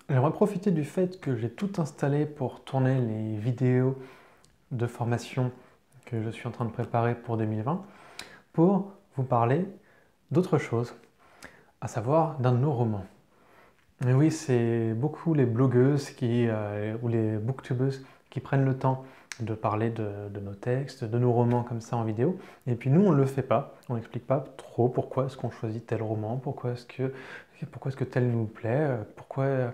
J'aimerais profiter du fait que j'ai tout installé pour tourner les vidéos de formation que je suis en train de préparer pour 2020 pour vous parler d'autre chose, à savoir d'un de nos romans. Et oui, c'est beaucoup les blogueuses ou les booktubeuses qui prennent le temps de parler de nos textes, de nos romans comme ça en vidéo. Et puis nous, on ne le fait pas. On n'explique pas trop pourquoi est-ce qu'on choisit tel roman, pourquoi est-ce que tel nous plaît, pourquoi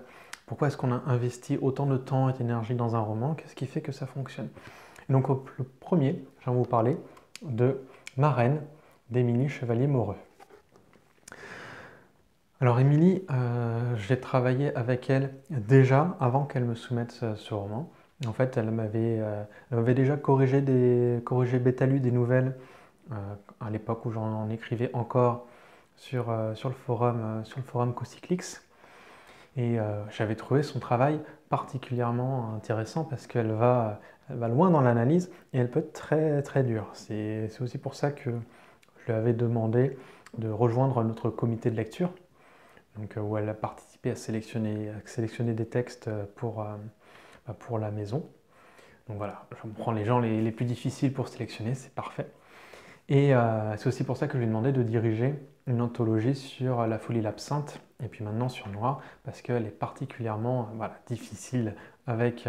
est-ce qu'on a investi autant de temps et d'énergie dans un roman, qu'est-ce qui fait que ça fonctionne. Et donc le premier, je vais vous parler de Marraine d'Émilie Chevalier-Moreux. Alors Émilie, j'ai travaillé avec elle déjà avant qu'elle me soumette ce roman. En fait, elle m'avait déjà corrigé bêta-lu des nouvelles à l'époque où j'en écrivais encore sur le forum Cocyclix. Et j'avais trouvé son travail particulièrement intéressant parce elle va loin dans l'analyse et elle peut être très très dure. C'est aussi pour ça que je lui avais demandé de rejoindre notre comité de lecture, donc, où elle a participé à sélectionner des textes pour la maison. Donc voilà, je prends les gens les plus difficiles pour sélectionner, c'est parfait. Et c'est aussi pour ça que je lui ai demandé de diriger une anthologie sur la folie l'absinthe et puis maintenant sur Noir, parce qu'elle est particulièrement difficile avec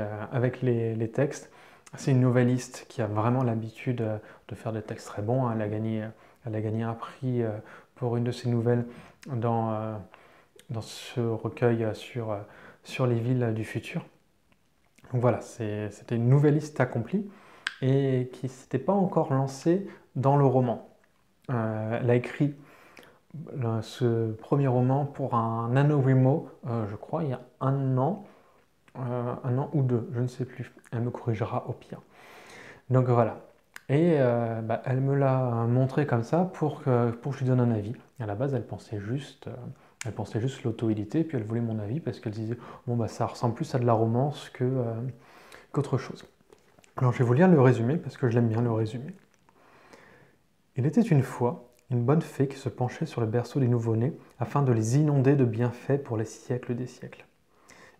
les textes. C'est une nouvelliste qui a vraiment l'habitude de faire des textes très bons, hein. Elle a gagné un prix pour une de ses nouvelles dans ce recueil sur les villes du futur. Donc voilà, c'était une nouvelliste accomplie et qui ne s'était pas encore lancée dans le roman. Elle a écrit ce premier roman pour un NaNoWriMo, je crois, il y a un an ou deux, je ne sais plus. Elle me corrigera au pire. Donc voilà. Et elle me l'a montré comme ça pour que je lui donne un avis. À la base, elle pensait juste l'auto-éditer, puis elle voulait mon avis parce qu'elle disait bon bah ça ressemble plus à de la romance qu'autre chose. Alors je vais vous lire le résumé parce que je l'aime bien le résumé. Il était une fois une bonne fée qui se penchait sur le berceau des nouveau-nés afin de les inonder de bienfaits pour les siècles des siècles.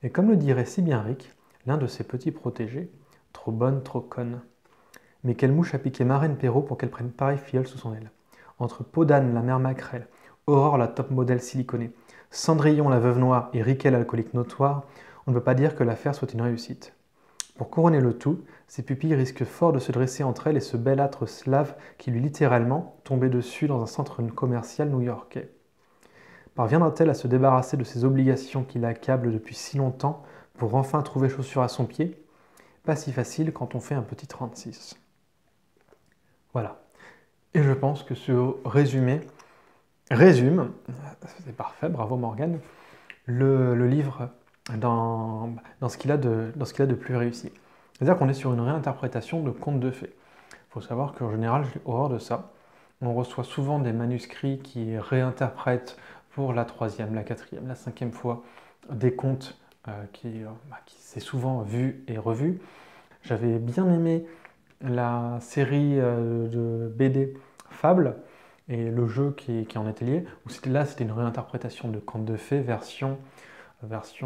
Et comme le dirait si bien Rick, l'un de ses petits protégés, trop bonne, trop conne. Mais quelle mouche a piqué Marraine Perrault pour qu'elle prenne pareil filleul sous son aile. Entre Podane, la mère maquerelle, Aurore, la top modèle siliconée, Cendrillon, la veuve noire et Riquet, l'alcoolique notoire, on ne peut pas dire que l'affaire soit une réussite. Pour couronner le tout, ses pupilles risquent fort de se dresser entre elles et ce bel âtre slave qui lui littéralement tombait dessus dans un centre commercial new-yorkais. Parviendra-t-elle à se débarrasser de ces obligations qui l'accablent depuis si longtemps pour enfin trouver chaussure à son pied? Pas si facile quand on fait un petit 36. Voilà. Et je pense que ce résumé résume, c'est parfait, bravo Morgane, le livre dans ce qu'il a de plus réussi. C'est-à-dire qu'on est sur une réinterprétation de contes de fées. Il faut savoir qu'en général, j'ai horreur de ça. On reçoit souvent des manuscrits qui réinterprètent pour la troisième, la quatrième, la cinquième fois des contes qui s'est souvent vu et revu. J'avais bien aimé la série de BD Fable et le jeu qui en était lié, où c'était une réinterprétation de contes de fées version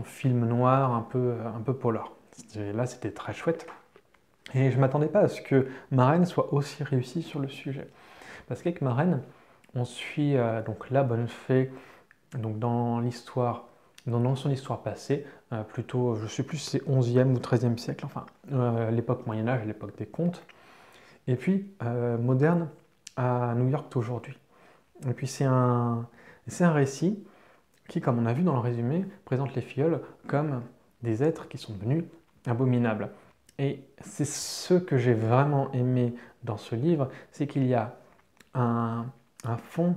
film noir un peu polar. Là, c'était très chouette. Et je ne m'attendais pas à ce que Marraine soit aussi réussie sur le sujet. Parce qu'avec Marraine, on suit donc la bonne fée donc dans son histoire passée, plutôt, je ne sais plus si c'est 11e ou 13e siècle, enfin, l'époque Moyen-Âge, l'époque des contes, et puis moderne à New York d'aujourd'hui. Et puis c'est un récit qui, comme on a vu dans le résumé, présente les filleuls comme des êtres qui sont devenus abominables. Et c'est ce que j'ai vraiment aimé dans ce livre, c'est qu'il y a un fond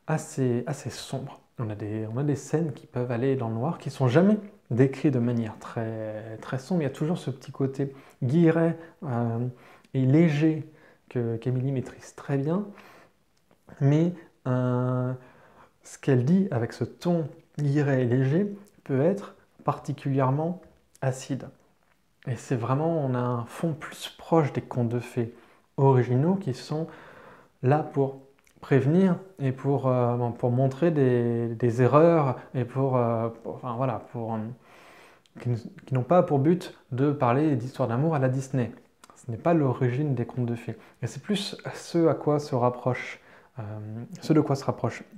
assez sombre. On a des scènes qui peuvent aller dans le noir, qui sont jamais décrites de manière très, très sombre. Il y a toujours ce petit côté guilleret et léger qu'Émilie maîtrise très bien. Mais ce qu'elle dit avec ce ton guilleret et léger peut être particulièrement acide. Et c'est vraiment, on a un fond plus proche des contes de fées originaux qui sont là pour prévenir et pour montrer des erreurs et enfin, voilà, qui n'ont pas pour but de parler d'histoires d'amour à la Disney. Ce n'est pas l'origine des contes de fées. Et c'est plus ce de quoi se rapproche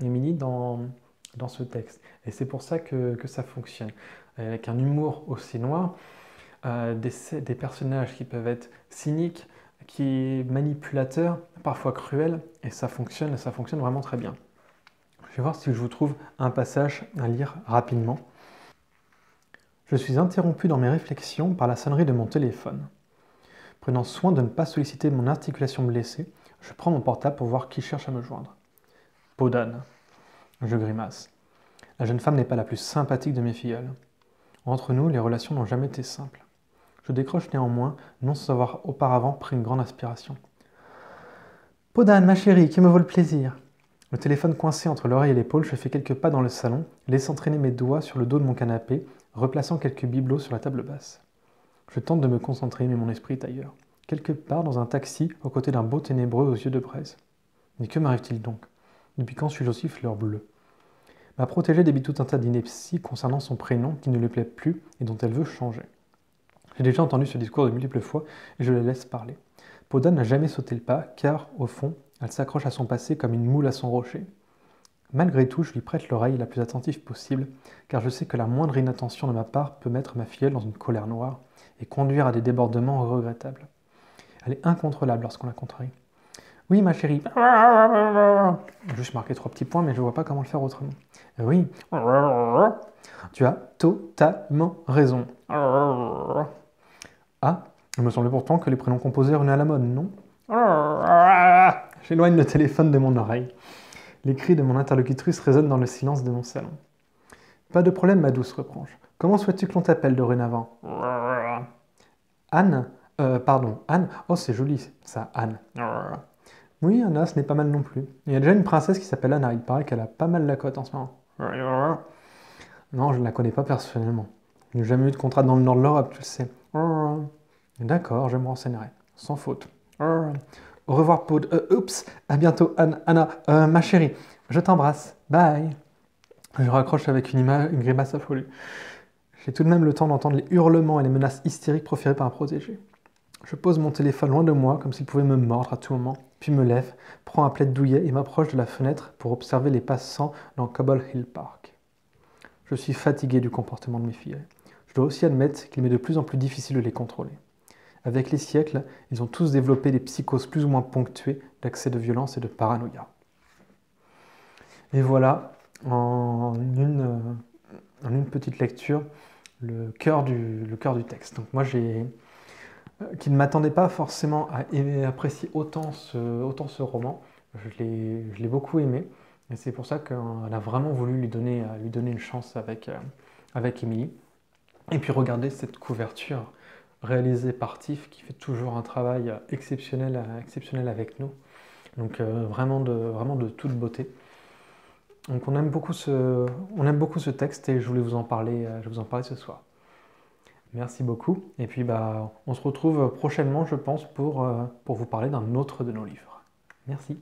Émilie dans ce texte. Et c'est pour ça que ça fonctionne. Avec un humour aussi noir, des personnages qui peuvent être cyniques, manipulateurs, parfois cruels, et ça fonctionne vraiment très bien. Je vais voir si je vous trouve un passage à lire rapidement. Je suis interrompu dans mes réflexions par la sonnerie de mon téléphone. Prenant soin de ne pas solliciter mon articulation blessée, je prends mon portable pour voir qui cherche à me joindre. Peau d'âne. Je grimace. La jeune femme n'est pas la plus sympathique de mes filleules. Entre nous, les relations n'ont jamais été simples. Je décroche néanmoins, non sans avoir auparavant pris une grande inspiration. Peau d'âne, ma chérie, qui me vaut le plaisir. Le téléphone coincé entre l'oreille et l'épaule, je fais quelques pas dans le salon, laissant traîner mes doigts sur le dos de mon canapé, replaçant quelques bibelots sur la table basse. Je tente de me concentrer, mais mon esprit est ailleurs. Quelque part dans un taxi, aux côtés d'un beau ténébreux aux yeux de braise. Mais que m'arrive-t-il donc? Depuis quand suis-je aussi fleur bleue? M'a protégée débite tout un tas d'inepties concernant son prénom qui ne lui plaît plus et dont elle veut changer. J'ai déjà entendu ce discours de multiples fois et je la laisse parler. Peau d'âne n'a jamais sauté le pas car, au fond, elle s'accroche à son passé comme une moule à son rocher. Malgré tout, je lui prête l'oreille la plus attentive possible car je sais que la moindre inattention de ma part peut mettre ma filleule dans une colère noire et conduire à des débordements regrettables. Elle est incontrôlable lorsqu'on la contrarie. Oui, ma chérie. Juste marqué 3 petits points, mais je ne vois pas comment le faire autrement. Oui. Tu as totalement raison. Ah, il me semblait pourtant que les prénoms composés revenaient à la mode, non? J'éloigne le téléphone de mon oreille. Les cris de mon interlocutrice résonnent dans le silence de mon salon. Pas de problème, ma douce, reprends-je. Comment souhaites-tu que l'on t'appelle dorénavant? Anne? Pardon, Anne? Oh, c'est joli, ça, Anne. Oui, Anna, ce n'est pas mal non plus. Il y a déjà une princesse qui s'appelle Anna, il paraît qu'elle a pas mal la cote en ce moment. Non, je ne la connais pas personnellement. Je n'ai jamais eu de contrat dans le nord de l'Europe, tu le sais. D'accord, je me renseignerai. Sans faute. Au revoir, Pod. Oups, à bientôt, Anna. Ma chérie, je t'embrasse. Bye. Je raccroche avec une grimace affolée. J'ai tout de même le temps d'entendre les hurlements et les menaces hystériques proférées par un protégé. Je pose mon téléphone loin de moi, comme s'il pouvait me mordre à tout moment, puis me lève, prends un plaid douillet et m'approche de la fenêtre pour observer les passants dans Cobble Hill Park. Je suis fatigué du comportement de mes filles. Je dois aussi admettre qu'il m'est de plus en plus difficile de les contrôler. Avec les siècles, ils ont tous développé des psychoses plus ou moins ponctuées d'accès de violence et de paranoïa. Et voilà, en une petite lecture, le cœur du texte. Donc moi, qui ne m'attendait pas forcément à apprécier autant ce roman. Je l'ai beaucoup aimé. Et c'est pour ça qu'on a vraiment voulu lui donner une chance avec Émilie. Et puis regardez cette couverture réalisée par Tiff qui fait toujours un travail exceptionnel avec nous. Donc vraiment de toute beauté. Donc on aime beaucoup ce texte et je voulais vous en parler ce soir. Merci beaucoup. Et puis on se retrouve prochainement, je pense, pour vous parler d'un autre de nos livres. Merci.